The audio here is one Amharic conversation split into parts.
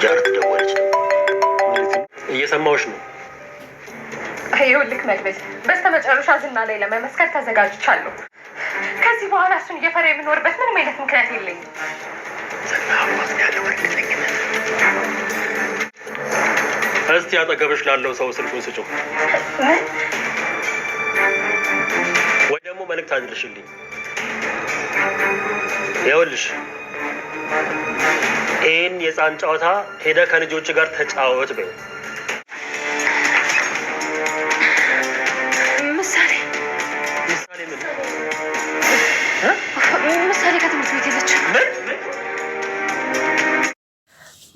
ጃርት ደወለች። እየሰማሁሽ ነው። ይኸውልህ መድብል፣ በስተመጨረሻ ዝና ላይ ለመመስከር ተዘጋጅቻለሁ። ከዚህ በኋላ እሱን እየፈራ የምኖርበት ምንም አይነት ምክንያት የለኝም። እስቲ አጠገብሽ ላለው ሰው ስልኩን ስጪው፣ ወይ ደግሞ መልእክት አድርሽልኝ። ይኸውልሽ ይህን የህፃን ጨዋታ ሄደህ ከልጆች ጋር ተጫወት በይው። ምሳሌ ከትምህርት ቤት የለችም።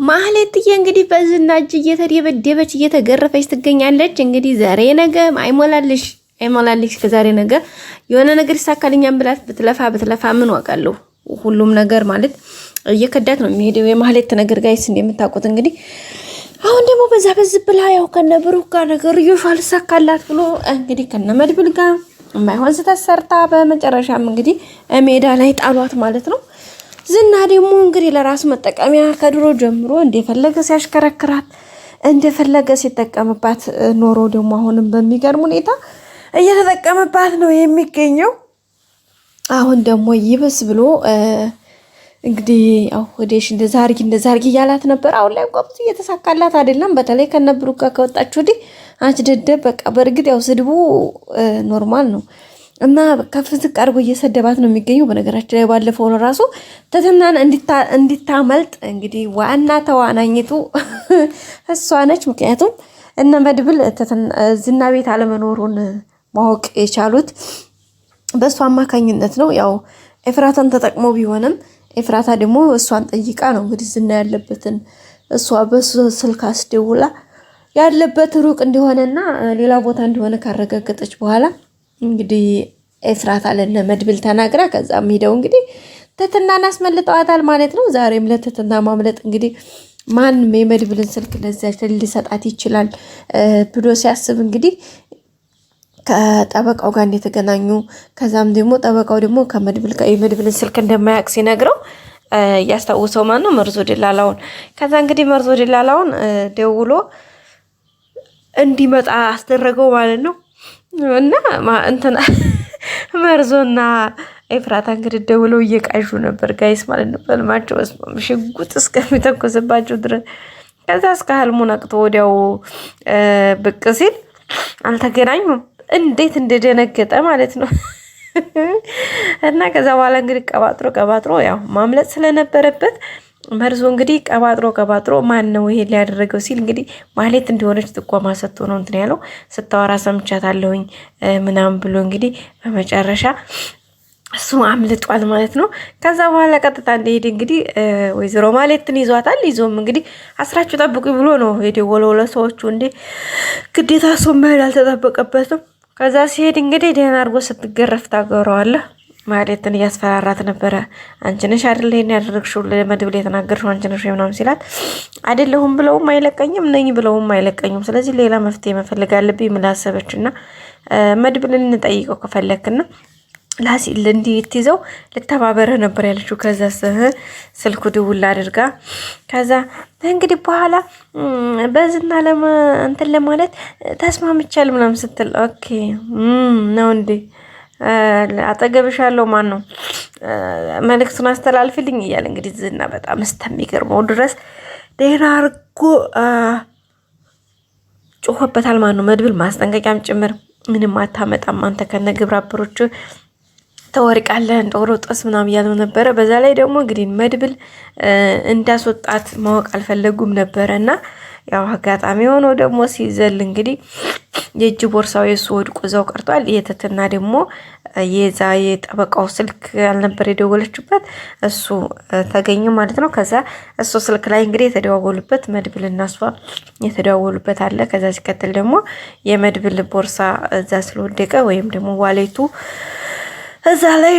ማህሌትዬ እንግዲህ በዝና እጅ እየተደበደበች እየተገረፈች ትገኛለች። እንግዲህ ዛሬ ነገ አይሞላልሽ ከዛሬ ነገ የሆነ ነገር ይሳካልኛል ብላት ብትለፋ ምን ዋጋለሁ? ሁሉም ነገር ማለት እየከዳት ነው የሚሄደው የማህሌት ነገር ጋይስ እንደምታውቁት። እንግዲህ አሁን ደግሞ በዛ ብላ ያው ከነብሩክ ጋር ነገር ይሻል ሳካላት ብሎ እንግዲህ ከነመድብል ጋር የማይሆን ስህተት ሰርታ በመጨረሻም እንግዲህ ሜዳ ላይ ጣሏት ማለት ነው። ዝና ደግሞ እንግዲህ ለራሱ መጠቀሚያ ከድሮ ጀምሮ እንደፈለገ ሲያሽከረክራት እንደፈለገ ሲጠቀምባት ኖሮ ደግሞ አሁንም በሚገርም ሁኔታ እየተጠቀመባት ነው የሚገኘው። አሁን ደግሞ ይብስ ብሎ እንግዲህ ያው ወዴሽ እንደዛ አርጊ እያላት ነበር። አሁን ላይ ቆብጥ እየተሳካላት አይደለም። በተለይ ከነብሩክ ጋር ከወጣች ወዲህ አንቺ ደደብ በቃ በእርግጥ ያው ስድቡ ኖርማል ነው እና ከፍዝቅ አድርጎ እየሰደባት ነው የሚገኘው። በነገራችን ላይ ባለፈው ራሱ ትትናን እንዲታመልጥ እንግዲህ ዋና ተዋናኝቱ እሷ ነች። ምክንያቱም እነ መድብል ዝና ቤት አለመኖሩን ማወቅ የቻሉት በእሷ አማካኝነት ነው። ያው ኤፍራታን ተጠቅሞ ቢሆንም ኤፍራታ ደግሞ እሷን ጠይቃ ነው እንግዲህ ዝና ያለበትን እሷ በሱ ስልክ አስደውላ ያለበት ሩቅ እንደሆነና ሌላ ቦታ እንደሆነ ካረጋገጠች በኋላ እንግዲህ ኤፍራታ ለነ መድብል ተናግራ ከዛም ሄደው እንግዲህ ትትናን አስመልጠዋታል ማለት ነው። ዛሬም ለትትና ማምለጥ እንግዲህ ማንም የመድብልን ስልክ ለዛች ሊሰጣት ይችላል ብሎ ሲያስብ እንግዲህ ከጠበቃው ጋር እንደተገናኙ ከዛም ደግሞ ጠበቃው ደግሞ የመድብልን ስልክ እንደማያውቅ ሲነግረው ያስታውሰው ማን ነው መርዞ ደላላውን። ከዛ እንግዲህ መርዞ ደላላውን ደውሎ እንዲመጣ አስደረገው ማለት ነው። እና እንትና መርዞና ኤፍራታ እንግዲህ ደውለው እየቃዡ ነበር ጋይስ ማለት ነው። በልማቸው ሽጉጥ እስከሚተኮስባቸው ድረስ ከዛ እስከ ህልሙ ነቅቶ ወዲያው ብቅ ሲል አልተገናኙም። እንዴት እንደደነገጠ ማለት ነው። እና ከዛ በኋላ እንግዲህ ቀባጥሮ ያው ማምለጥ ስለነበረበት መርዞ እንግዲህ ቀባጥሮ ማን ነው ይሄ ሊያደረገው ሲል እንግዲህ ማህሌት እንደሆነች ጥቆማ ሰጥቶ ነው እንትን ያለው። ስታወራ ሰምቻታለሁኝ ምናምን ብሎ እንግዲህ በመጨረሻ እሱ አምልጧል ማለት ነው። ከዛ በኋላ ቀጥታ እንደሄደ እንግዲህ ወይዘሮ ማህሌትን ይዟታል። ይዞም እንግዲህ አስራችሁ ጠብቁ ብሎ ነው የደወለው ለሰዎቹ። እንዴ ግዴታ እሱ መሄድ አልተጠበቀበትም። ከዛ ሲሄድ እንግዲህ ደህና አድርጎ ስትገረፍ ታገረዋለህ። ማህሌትን እያስፈራራት ነበረ። አንቺ ነሽ አይደል ይሄን ያደረግሽው ለመድብል የተናገርሽው አንቺ ነሽ ምናምን ሲላት አይደለሁም ብለውም አይለቀኝም ነኝ ብለውም አይለቀኝም። ስለዚህ ሌላ መፍትሄ መፈለግ አለብኝ ምላሰበችና መድብልን እንጠይቀው ከፈለክና ላሲል እንዲትይዘው ልተባበረ ነበር ያለችው። ከዛ ስልኩ ደውል አድርጋ ከዛ እንግዲህ በኋላ በዝና እንትን ለማለት ተስማምቻለሁ ምናምን ስትል ኦኬ ነው እንዴ አጠገብሽ ያለው ማን ነው መልእክቱን አስተላልፍልኝ እያለ እንግዲህ ዝና በጣም እስከሚገርመው ድረስ ደህና አድርጎ ጮኸበታል። ማን ነው መድብል ማስጠንቀቂያም ጭምር ምንም አታመጣም አንተ ከነ ግብረ አበሮች ተወርቃለህ እንደወሮጠስ ምናምን እያለው ነበረ። በዛ ላይ ደግሞ እንግዲህ መድብል እንዳስወጣት ማወቅ አልፈለጉም ነበረና ያው አጋጣሚ ሆኖ ደግሞ ሲዘል እንግዲህ የእጅ ቦርሳው የሱ ወድቆ እዛው ቀርቷል። የትትና ደግሞ የዛ የጠበቃው ስልክ አልነበር የደወለችበት እሱ ተገኘ ማለት ነው። ከዛ እሱ ስልክ ላይ እንግዲህ የተደዋወሉበት መድብልና እሷ የተደዋወሉበት አለ። ከዛ ሲከተል ደግሞ የመድብል ቦርሳ እዛ ስለወደቀ ወይም ደግሞ ዋሌቱ እዛ ላይ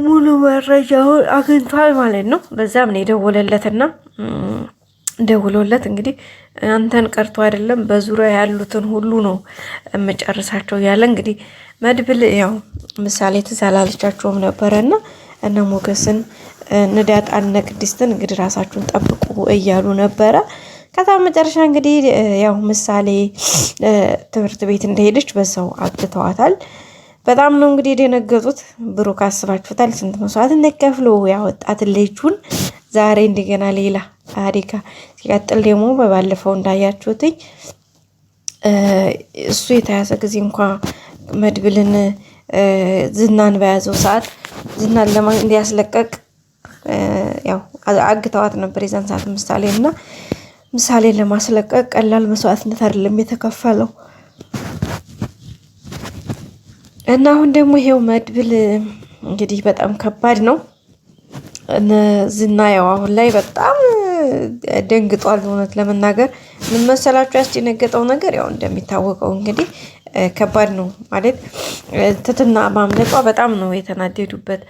ሙሉ መረጃውን አግኝቷል ማለት ነው። በዛም ነው የደወለለትና ደውሎለት እንግዲህ አንተን ቀርቶ አይደለም በዙሪያ ያሉትን ሁሉ ነው መጨረሳቸው ያለ እንግዲህ መድብል ያው ምሳሌ ተዛላለቻቸውም ነበርና እነ ሞገስን ንዳጣን ቅድስትን እንግዲህ ራሳችሁን ጠብቁ እያሉ ነበረ። ከዛ መጨረሻ እንግዲህ ያው ምሳሌ ትምህርት ቤት እንደሄደች በዛው አግተዋታል። በጣም ነው እንግዲህ የደነገጡት። ብሩክ አስባችሁታል ስንት መስዋዕትነት ከፍሎ ያወጣት ልጁን ዛሬ እንደገና ሌላ አሪካ። ሲቀጥል ደግሞ በባለፈው እንዳያችሁትኝ እሱ የተያዘ ጊዜ እንኳ መድብልን ዝናን በያዘው ሰዓት ዝናን እንዲያስለቀቅ ያው አግተዋት ነበር የዛን ሰዓት ምሳሌን ለማስለቀቅ ቀላል መስዋዕትነት አይደለም የተከፈለው። እና አሁን ደግሞ ይሄው መድብል እንግዲህ በጣም ከባድ ነው። ዝና ያው አሁን ላይ በጣም ደንግጧል። እውነት ለመናገር ምን መሰላችሁ ያስደነገጠው ነገር ያው እንደሚታወቀው እንግዲህ ከባድ ነው ማለት ትትና ማምለጧ በጣም ነው የተናደዱበት።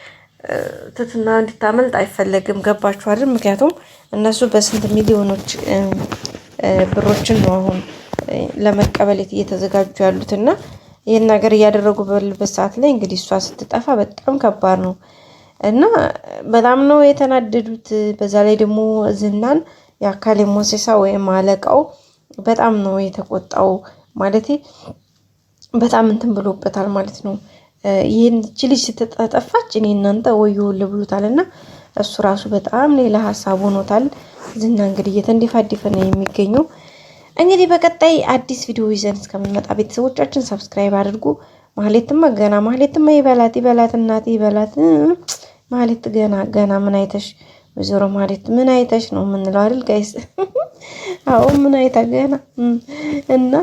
ትትና እንድታመልጥ አይፈለግም። ገባችሁ አይደል? ምክንያቱም እነሱ በስንት ሚሊዮኖች ብሮችን ነው አሁን ለመቀበል እየተዘጋጁ ያሉትና ይህን ነገር እያደረጉ ባሉበት ሰዓት ላይ እንግዲህ እሷ ስትጠፋ በጣም ከባድ ነው እና በጣም ነው የተናደዱት። በዛ ላይ ደግሞ ዝናን የአካሌ ሞሴሳ ወይም አለቃው በጣም ነው የተቆጣው። ማለት በጣም እንትን ብሎበታል ማለት ነው። ይህን ልጅ ስትጠፋች እኔ እናንተ ወየውል ብሎታል እና እሱ ራሱ በጣም ሌላ ሀሳብ ሆኖታል። ዝና እንግዲህ እየተንደፋደፈ ነው የሚገኘው። እንግዲህ በቀጣይ አዲስ ቪዲዮ ይዘን እስከምንመጣ ቤተሰቦቻችን ሰብስክራይብ አድርጉ። ማህሌትማ ይበላት እናቴ ይበላት። ማህሌት ገና ምን አይተሽ ወይዘሮ ማህሌት ምን አይተሽ ነው የምንለው አይደል ጋይስ? አዎ ምን አይታ ገና እና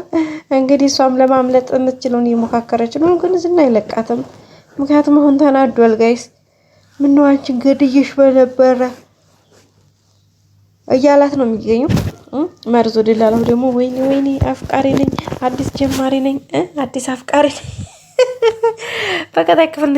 እንግዲህ እሷም ለማምለጥ የምትችለውን እየሞካከረች ነው፣ ግን ዝና አይለቃትም። ምክንያቱም አሁን ተናዷል ጋይስ። ምነው አንቺን ገድዬሽ በነበረ እያላት ነው የሚገኘው። መርዞ ደላላው ደግሞ ወይኔ አፍቃሪ ነኝ፣ አዲስ ጀማሪ ነኝ፣ አዲስ አፍቃሪ ነኝ። በቀጣይ ክፍል